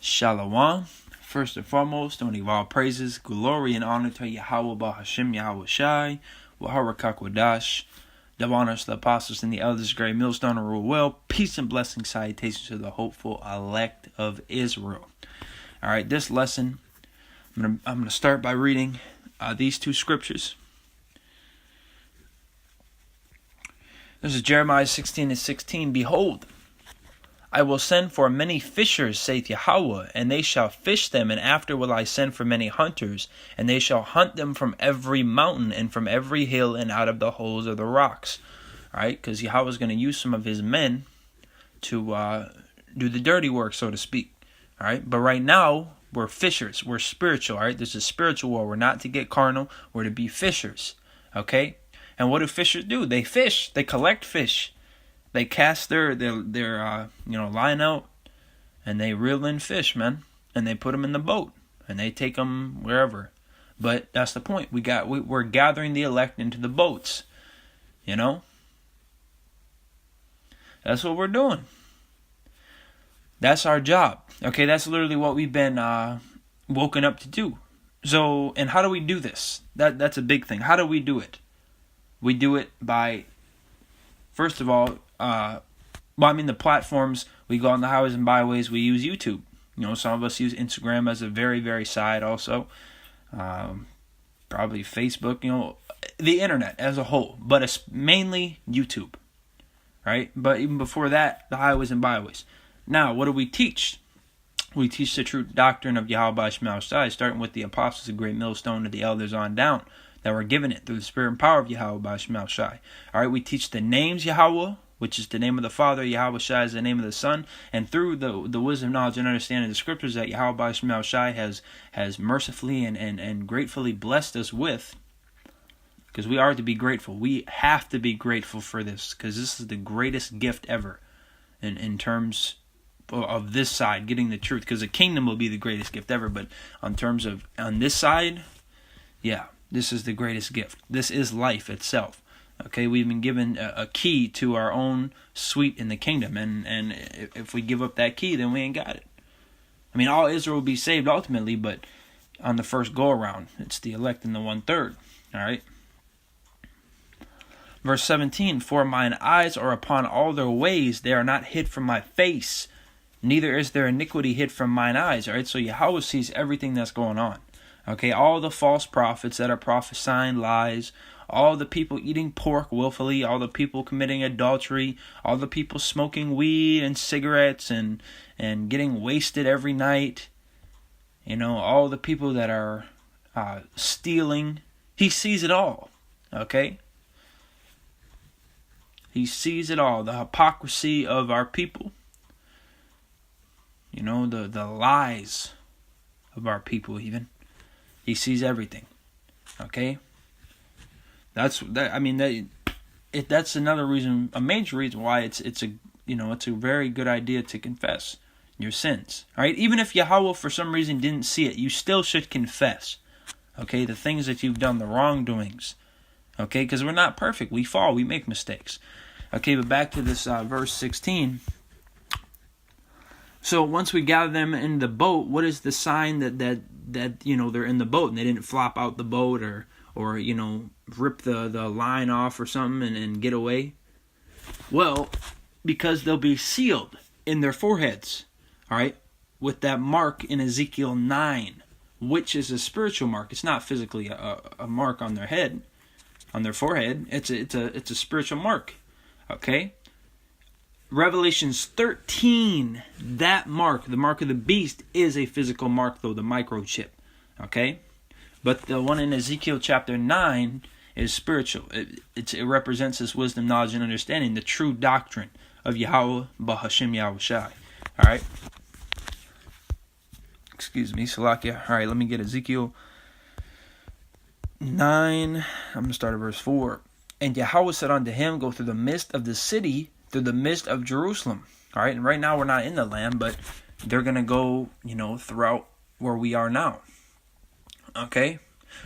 Shalom. First and foremost, don't give all praises, glory, and honor to Yahweh Bahashem Yahweh Shai, Waharakak Wadash. Double honors to the apostles and the elders, great millstone and rule well. Peace and blessing, salutations to the hopeful elect of Israel. All right, this lesson, I'm gonna start by reading these two scriptures. This is Jeremiah 16:16. Behold, I will send for many fishers, saith Yahweh, and they shall fish them, and after will I send for many hunters, and they shall hunt them from every mountain and from every hill and out of the holes of the rocks. All right, because Yahweh is going to use some of his men to do the dirty work, so to speak. All right, but right now we're fishers, we're spiritual. All right, this is spiritual war. We're not to get carnal. We're to be fishers. Okay, and what do fishers do? They fish. They collect fish. They cast their line out, and they reel in fish, man, and they put them in the boat, and they take them wherever. But that's the point. We're gathering the elect into the boats, you know. That's what we're doing. That's our job. Okay, that's literally what we've been woken up to do. So, and how do we do this? That's a big thing. How do we do it? We do it by, first of all, the platforms, we go on the highways and byways, we use YouTube. You know, some of us use Instagram as a very, very side also. Probably Facebook, you know, the internet as a whole. But it's mainly YouTube, right? But even before that, the highways and byways. Now, what do we teach? We teach the true doctrine of Yahweh Shema Shai, starting with the apostles, the great millstone, to the elders on down, that were given it through the spirit and power of Yahweh Shema Shai. All right, we teach the names Yahweh, which is the name of the Father, Yahweh Shai is the name of the Son, and through the wisdom, knowledge, and understanding of the Scriptures that Yahweh Shema Shai has mercifully and gratefully blessed us with, because we are to be grateful. We have to be grateful for this, because this is the greatest gift ever in terms of this side, getting the truth, because the kingdom will be the greatest gift ever, but on terms of on this side, yeah, this is the greatest gift. This is life itself. Okay, we've been given a key to our own suite in the kingdom, and if we give up that key, then we ain't got it. I mean, all Israel will be saved ultimately, but on the first go-around, it's the elect and the 1/3. All right. Verse 17, for mine eyes are upon all their ways, they are not hid from my face, neither is their iniquity hid from mine eyes. All right, so Yahweh sees everything that's going on. Okay, all the false prophets that are prophesying lies, all the people eating pork willfully, all the people committing adultery, all the people smoking weed and cigarettes and getting wasted every night, you know, all the people that are stealing. He sees it all, okay? He sees it all, the hypocrisy of our people, you know, the lies of our people even. He sees everything, okay? That's another reason, a major reason why it's a very good idea to confess your sins. All right, even if Yahweh for some reason didn't see it, you still should confess. Okay, the things that you've done, the wrongdoings. Okay, because we're not perfect, we fall, we make mistakes. Okay, but back to this verse 16. So once we gather them in the boat, what is the sign that you know they're in the boat and they didn't flop out the boat or you know rip the line off or something and get away? Well, because they'll be sealed in their foreheads, all right, with that mark in Ezekiel 9, which is a spiritual mark. It's not physically a mark on their head, on their forehead. It's a spiritual mark, okay? Revelations 13, that mark, the mark of the beast, is a physical mark, though, the microchip, okay? But the one in Ezekiel chapter 9 is spiritual. It represents this wisdom, knowledge, and understanding, the true doctrine of Yahweh Bahashem Yahweh Shai. All right? Excuse me, Salakia. All right, let me get Ezekiel 9. I'm going to start at verse 4. And Yahweh said unto him, go through the midst of the city, through the midst of Jerusalem. All right, and right now we're not in the land, but they're going to go, you know, throughout where we are now. Okay?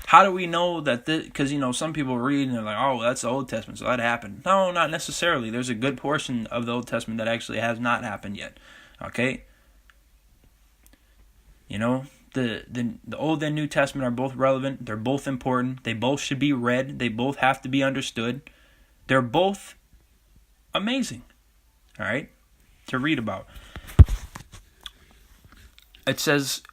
How do we know that this? Because, you know, some people read and they're like, oh, that's the Old Testament, so that happened. No, not necessarily. There's a good portion of the Old Testament that actually has not happened yet. Okay? You know, the Old and New Testament are both relevant. They're both important. They both should be read. They both have to be understood. They're both amazing, all right, to read about. It says,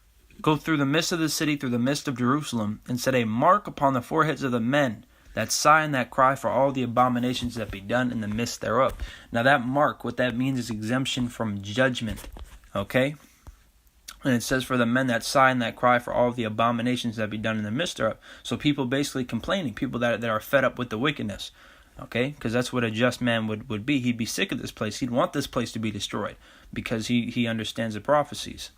go through the midst of the city, through the midst of Jerusalem, and set a mark upon the foreheads of the men that sigh and that cry for all the abominations that be done in the midst thereof. Now that mark, what that means is exemption from judgment, okay? And it says for the men that sigh and that cry for all the abominations that be done in the midst thereof. So people basically complaining, people that are fed up with the wickedness. Okay, because that's what a just man would be. He'd be sick of this place. He'd want this place to be destroyed because he understands the prophecies.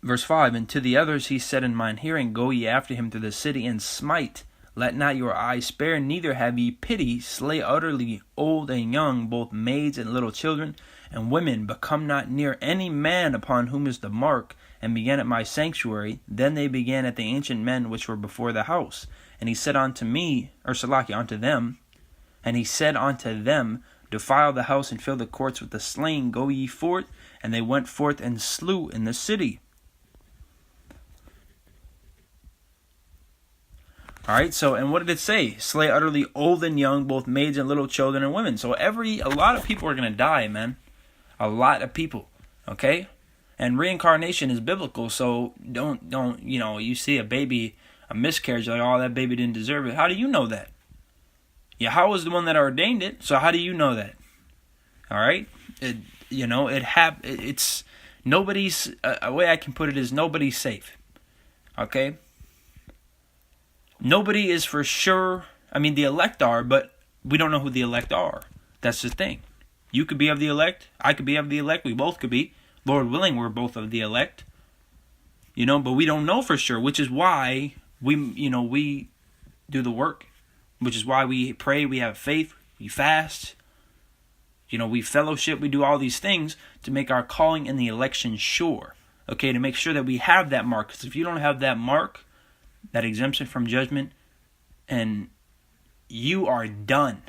Verse 5, and to the others he said in mine hearing, go ye after him through the city and smite. Let not your eyes spare, neither have ye pity. Slay utterly old and young, both maids and little children, and women, but come not near any man upon whom is the mark, and began at my sanctuary. Then they began at the ancient men which were before the house. And he said unto me, or Salaki, unto them, and he said unto them, defile the house and fill the courts with the slain. Go ye forth. And they went forth and slew in the city. Alright, so, and what did it say? Slay utterly old and young, both maids and little children and women. So a lot of people are going to die, man. A lot of people. Okay? And reincarnation is biblical, so don't, you see a baby, a miscarriage, like, oh, that baby didn't deserve it. How do you know that? Yahweh is the one that ordained it, so how do you know that? All right? It's nobody's, a way I can put it is nobody's safe. Okay? Nobody is for sure, I mean, the elect are, but we don't know who the elect are. That's the thing. You could be of the elect, I could be of the elect, we both could be. Lord willing, we're both of the elect. But we don't know for sure, which is why we do the work, which is why we pray, we have faith, we fast, we fellowship, we do all these things to make our calling in the election sure, okay, to make sure that we have that mark, because if you don't have that mark, that exemption from judgment, and you are done.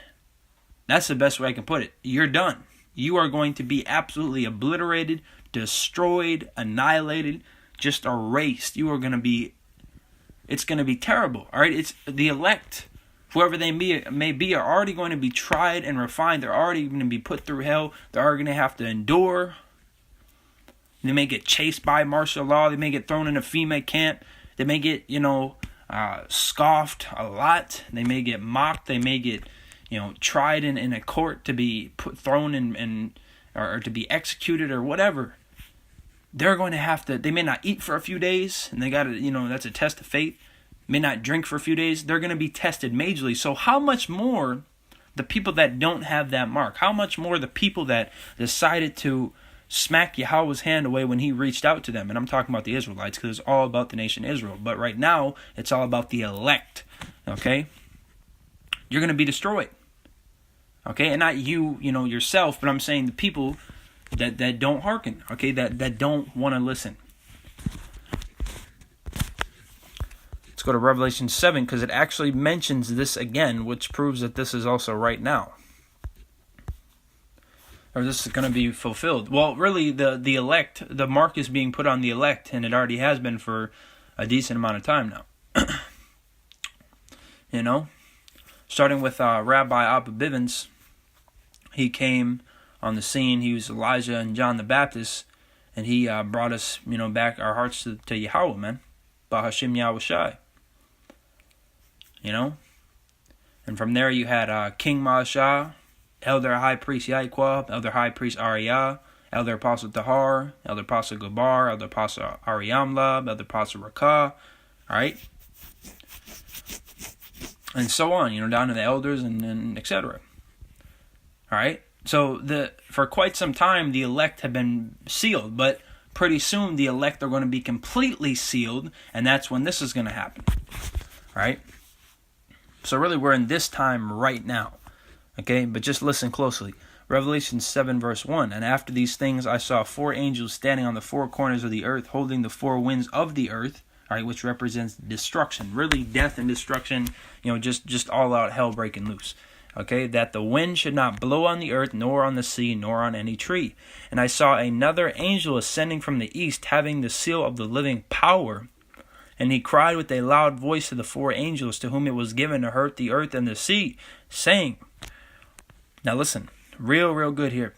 That's the best way I can put it. You're done. You are going to be absolutely obliterated, destroyed, annihilated, just erased. It's going to be terrible. All right, it's the elect, whoever they may be, are already going to be tried and refined. They're already going to be put through hell. They're already going to have to endure. They may get chased by martial law. They may get thrown in a FEMA camp. They may get, scoffed a lot. They may get mocked. They may get, tried in a court to be thrown in or to be executed or whatever. They're going to have to, they may not eat for a few days, and they got to, that's a test of faith. May not drink for a few days. They're going to be tested majorly. So how much more the people that don't have that mark? How much more the people that decided to smack Yahweh's hand away when he reached out to them? And I'm talking about the Israelites, because it's all about the nation Israel. But right now, it's all about the elect. Okay? You're going to be destroyed. Okay? And not you, yourself, but I'm saying the people that don't hearken. Okay? That don't want to listen. Let's go to Revelation 7, because it actually mentions this again, which proves that this is also right now. Or this is going to be fulfilled. Well, really, the elect, the mark is being put on the elect, and it already has been for a decent amount of time now. Starting with Rabbi Abba Bivens, he came on the scene. He was Elijah and John the Baptist, and he brought us, back our hearts to Yahweh, man. Bahashim Yahweh Shai. And from there you had King Maashah, Elder High Priest Yaquab, Elder High Priest Ariah, Elder Apostle Tahar, Elder Apostle Gabar, Elder Apostle Ariamlab, Elder Apostle Rakah, alright? And so on, down to the elders and etc. Alright? So for quite some time the elect have been sealed, but pretty soon the elect are going to be completely sealed, and that's when this is going to happen. Alright? So really we're in this time right now. Okay, but just listen closely. Revelation 7 verse 1. And after these things I saw 4 angels standing on the 4 corners of the earth, holding the 4 winds of the earth, all right, which represents destruction. Really death and destruction, just all out hell breaking loose. Okay, that the wind should not blow on the earth, nor on the sea, nor on any tree. And I saw another angel ascending from the east, having the seal of the living power. And he cried with a loud voice to the four angels to whom it was given to hurt the earth and the sea, saying, now listen, real good here.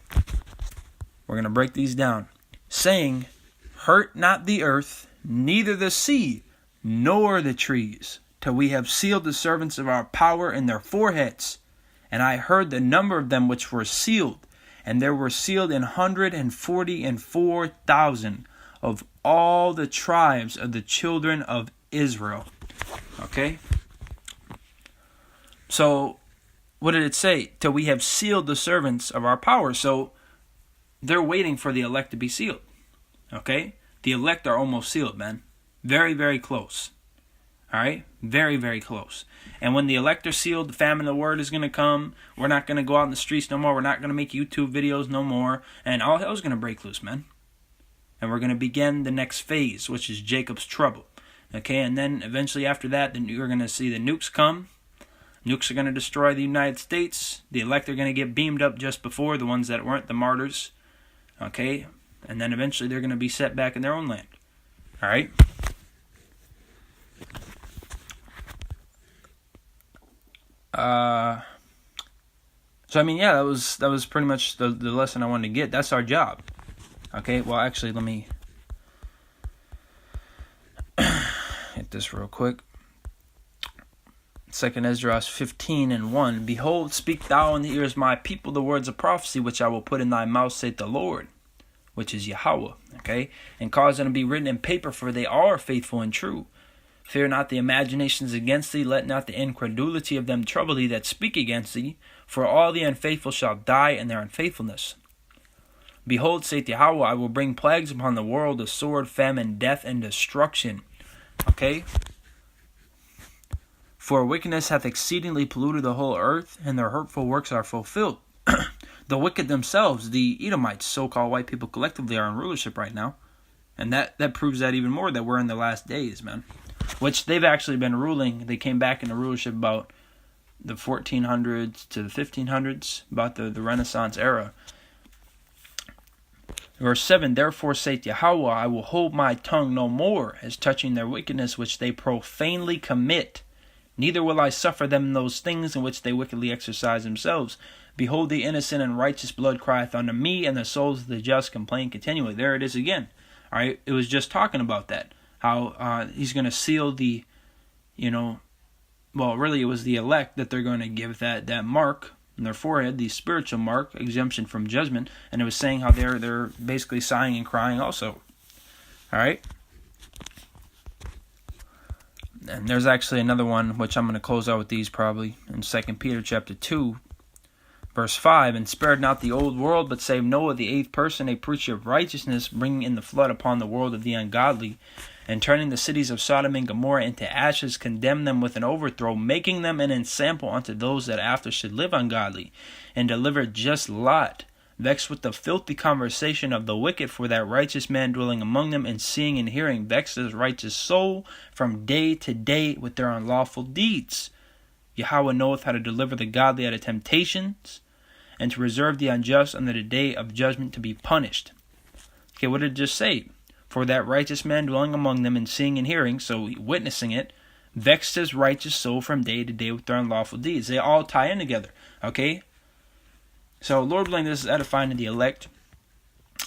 We're going to break these down. Saying, hurt not the earth, neither the sea, nor the trees, till we have sealed the servants of our power in their foreheads. And I heard the number of them which were sealed, and there were sealed 144,000 of all the tribes of the children of Israel. Okay? So, what did it say? Till we have sealed the servants of our power. So, they're waiting for the elect to be sealed. Okay? The elect are almost sealed, man. Very close. Alright? Very close. And when the elect are sealed, the famine of the word is going to come. We're not going to go out in the streets no more. We're not going to make YouTube videos no more. And all hell's going to break loose, man. And we're going to begin the next phase, which is Jacob's trouble. Okay? And then eventually after that, then you're going to see the nukes come. Nukes are going to destroy the United States. The elect are going to get beamed up just before, the ones that weren't the martyrs. Okay? And then eventually they're going to be set back in their own land. Alright? So I mean, yeah, that was pretty much the lesson I wanted to get. That's our job. Okay, well actually let me hit this real quick. 2 Ezra 15:1. Behold, speak thou in the ears of my people the words of prophecy which I will put in thy mouth, saith the Lord, which is Yahweh. Okay, and cause them to be written in paper, for they are faithful and true. Fear not the imaginations against thee, let not the incredulity of them trouble thee that speak against thee, for all the unfaithful shall die in their unfaithfulness. Behold, saith Yahweh, I will bring plagues upon the world, the sword, famine, death, and destruction. Okay? For wickedness hath exceedingly polluted the whole earth, and their hurtful works are fulfilled. The wicked themselves, the Edomites, so-called white people collectively, are in rulership right now. And that proves that even more, that we're in the last days, man. Which they've actually been ruling. They came back into rulership about the 1400s to the 1500s, about the Renaissance era. Verse 7, therefore saith Yahweh, I will hold my tongue no more, as touching their wickedness which they profanely commit. Neither will I suffer them in those things in which they wickedly exercise themselves. Behold, the innocent and righteous blood crieth unto me, and the souls of the just complain continually. There it is again. All right, it was just talking about that. How he's going to seal the, well, really it was the elect that they're going to give that mark in their forehead, the spiritual mark, exemption from judgment. And it was saying how they're basically sighing and crying also. All right. And there's actually another one, which I'm going to close out with these probably, in 2 Peter chapter 2, verse 5, and spared not the old world, but saved Noah, the eighth person, a preacher of righteousness, bringing in the flood upon the world of the ungodly, and turning the cities of Sodom and Gomorrah into ashes, condemned them with an overthrow, making them an ensample unto those that after should live ungodly, and delivered just Lot, vexed with the filthy conversation of the wicked, for that righteous man dwelling among them, and seeing and hearing, vexed his righteous soul from day to day with their unlawful deeds. Yahweh knoweth how to deliver the godly out of temptations, and to reserve the unjust unto the day of judgment to be punished. Okay, what did it just say? For that righteous man dwelling among them and seeing and hearing, so witnessing it, vexed his righteous soul from day to day with their unlawful deeds. They all tie in together. Okay? So, Lord willing, this is edifying to the elect.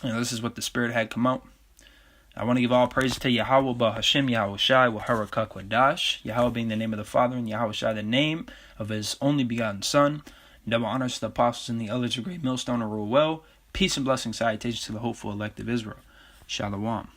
This is what the Spirit had come out. I want to give all praise to Yahweh, Bahashem, Yahweh Shai, Waharakak Wadash. Yahweh being the name of the Father, and Yahweh Shai the name of His only begotten Son. Double honors to the apostles and the elders of Great Millstone, who rule well. Peace and blessing, salutations to the hopeful elect of Israel. Shalom.